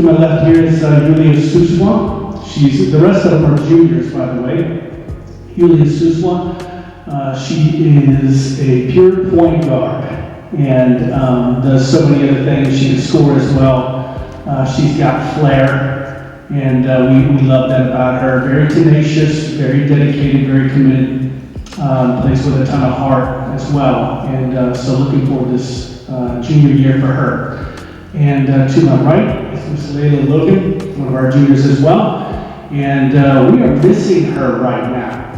To my left here is Yulia Suswa. The rest of them are juniors, by the way. Yulia Suswa, she is a pure point guard and does so many other things. She can score as well. She's got flair, and we love that about her. Very tenacious, very dedicated, very committed. Plays with a ton of heart as well, and so looking forward to this junior year for her. And to my right is Miss Layla Logan, one of our juniors as well. And we are missing her right now.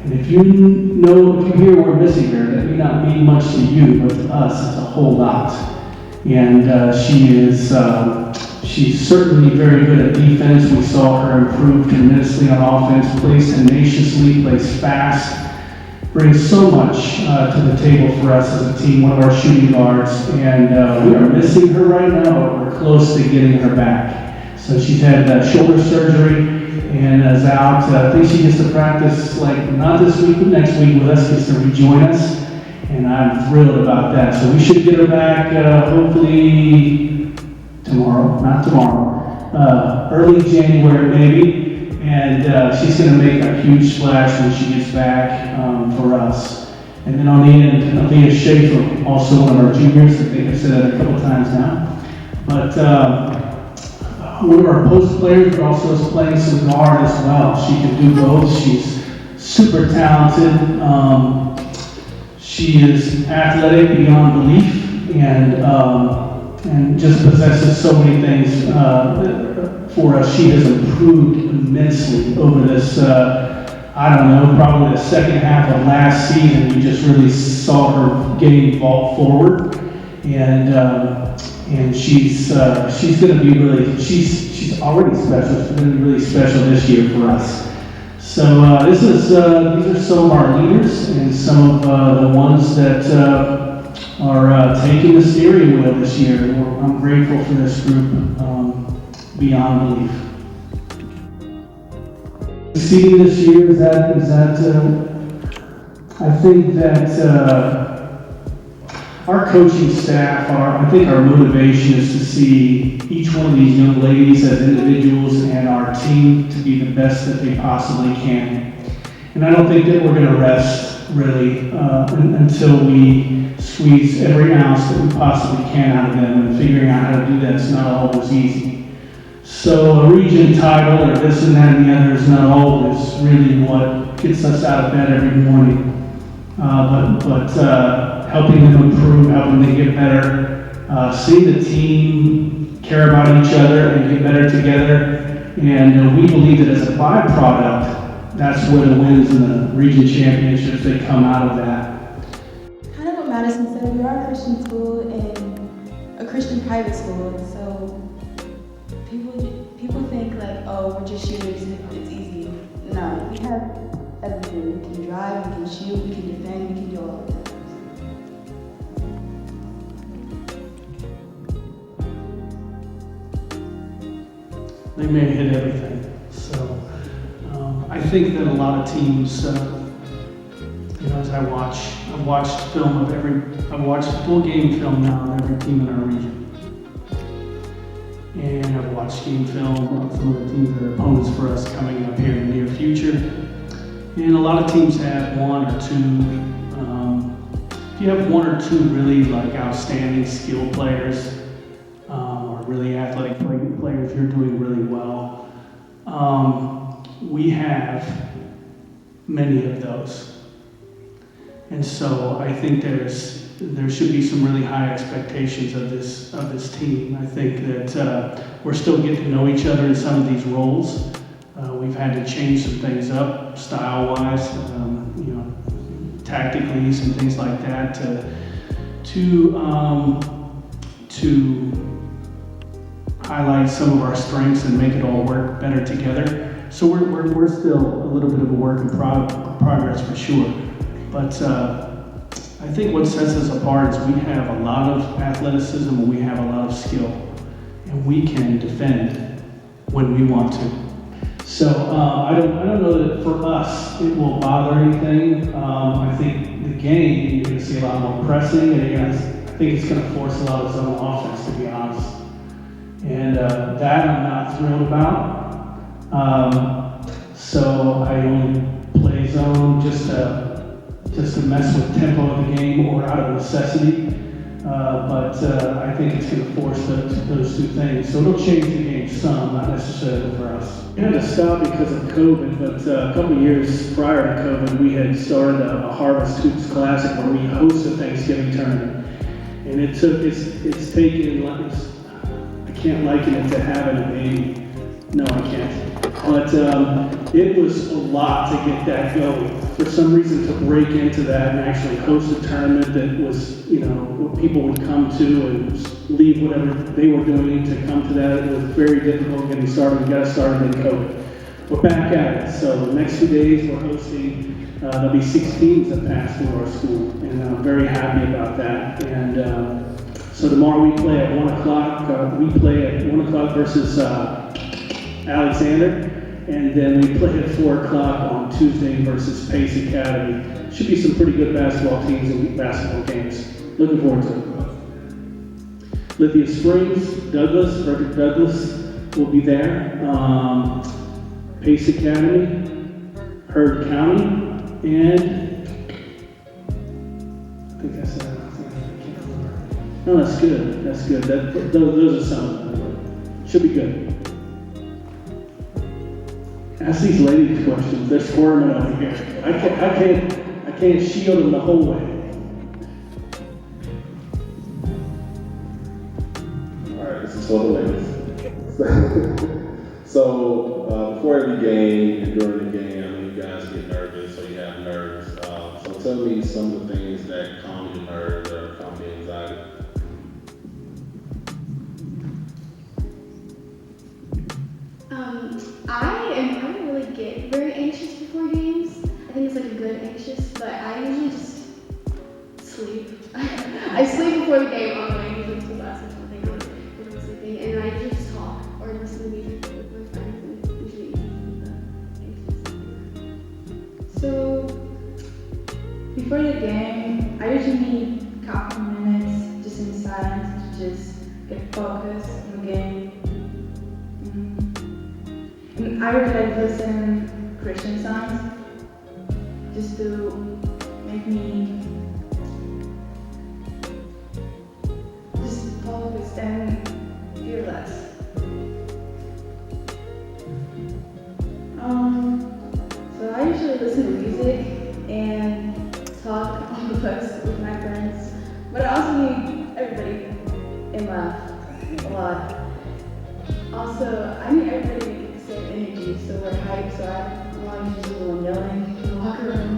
And if you hear we're missing her, that may not mean much to you, but to us, it's a whole lot. And she's certainly very good at defense. We saw her improve tremendously on offense, plays tenaciously, plays fast, brings so much to the table for us as a team, one of our shooting guards. And we are missing her right now, but we're close to getting her back. So she's had shoulder surgery and is out. I think she gets to practice, not this week, but next week with us, gets to rejoin us. And I'm thrilled about that. So we should get her back hopefully not tomorrow, early January maybe. And she's going to make a huge splash when she gets back for us. And then on the end, Aaliyah Schaefer, also one of our juniors. I think I've said that a couple times now. But one of our post players also is playing some guard as well. She can do both. She's super talented. She is athletic beyond belief, and just possesses so many things for us. She has improved immensely over this, probably the second half of last season. You just really saw her getting forward, and she's going to be really, she's already special. She's going to be really special this year for us. So these are some of our leaders and some of the ones that are taking the steering wheel this year. I'm grateful for this group beyond belief. Seeing this year is that I think that our coaching staff, I think our motivation is to see each one of these young ladies as individuals and our team to be the best that they possibly can. And I don't think that we're going to rest really until we squeeze every ounce that we possibly can out of them, and figuring out how to do that is not always easy. So a region title or this and that and the other is not always really what gets us out of bed every morning. But helping them improve, helping them get better, seeing the team care about each other and get better together. And we believe that as a byproduct, that's where the wins in the region championships, they come out of that. Kind of what Madison said, we are a Christian school and a Christian private school, and so people think we're just shooters, it's easy. No, we have everything. We can drive, we can shoot, we can defend, we can do all of that. They may hit everything. So I think that a lot of teams, as I've watched full game film now of every team in our region. And I've watched game film of some of the teams that are opponents for us coming up here in the near future. And a lot of teams have one or two. If you have one or two really outstanding skill players, or really athletic players, you're doing really well. We have many of those. And so I think there should be some really high expectations of this team. I think that we're still getting to know each other in some of these roles. We've had to change some things up style-wise, tactically, some things like that to highlight some of our strengths and make it all work better together. So we're still a little bit of a work in progress for sure. But I think what sets us apart is we have a lot of athleticism and we have a lot of skill, and we can defend when we want to. So I don't know that for us it will bother anything. I think the game, you're going to see a lot more pressing, and I think it's going to force a lot of zone offense, to be honest. And that I'm not thrilled about. So I only play zone just to mess with tempo of the game or out of necessity. But I think it's going to force those two things. So it'll change the game some, not necessarily for us. We had to stop because of COVID, but a couple of years prior to COVID, we had started a Harvest Hoops Classic where we host a Thanksgiving tournament. And it's taken, I can't liken it to having a baby. No, I can't. But it was a lot to get that going. For some reason, to break into that and actually host a tournament that was, what people would come to and leave whatever they were doing to come to that, it was very difficult getting started. We got started in COVID. We're back at it. So the next 2 days, we're hosting, there'll be 6 teams that pass through our school. And I'm very happy about that. And so tomorrow we play at 1 o'clock. We play at 1 o'clock versus Alexander. And then we play at 4 o'clock on Tuesday versus Pace Academy. Should be some pretty good basketball teams and basketball games. Looking forward to it. Lithia Springs, Douglas, Frederick Douglas will be there. Pace Academy, Heard County, and I think that's it. I can't remember. No, that's good. That's good. Those are some of them. Should be good. Ask these ladies questions. They're squirming over here. I can't shield them the whole way. All right, this is for the ladies. So before every game and during the game, I know you guys get nervous or you have nerves. So tell me some of the things that calm your nerves or calm your anxiety. I don't really get very anxious before games. I think it's like a good anxious, but I usually just sleep. I sleep before the game on my usually to class or something, or I'm sleeping, and I usually just talk or listen to music with my friends, and usually anxious. So before the game, I usually need a couple minutes just in silence to just get focused on the game. And I would like listen Christian songs just to make me just focus and fearless. So I usually listen to music and talk on the bus with my friends, but I also need everybody and laugh a lot. Also, I need everybody to get the same energy, so we're hyped, so I want to do a little yelling in the locker room.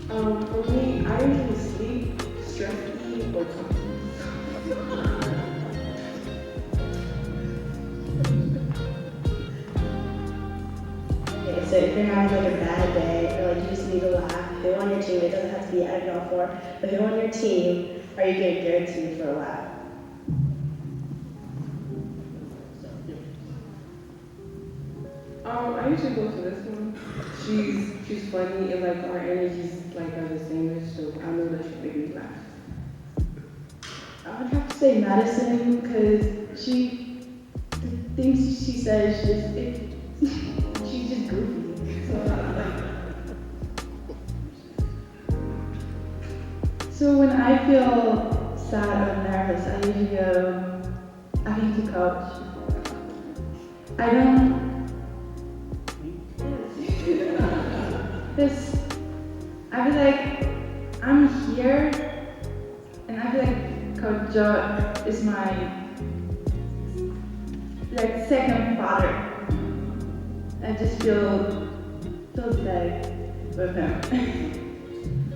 For me, I usually sleep, stress eat, or talk. Okay, so if you're having like a bad day, or like you just need to laugh, who on your team, it doesn't have to be out of all four, but who on your team are you going to go to for a laugh? I usually go to this one. She's funny and like our energies like are the same, so I know that she'll make me laugh. I would have to say Madison, because the things she says, she's just goofy. So when I feel sad or nervous, I usually go, I need to coach. I don't. I feel like I'm here, and I feel like Coach Joe is my second father. I just feel safe with him.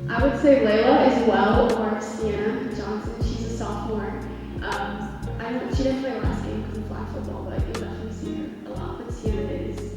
I would say Layla as well, or Sienna Johnson. She's a sophomore. She didn't play last game because of flag football, but you'll definitely see her a lot. But Sienna is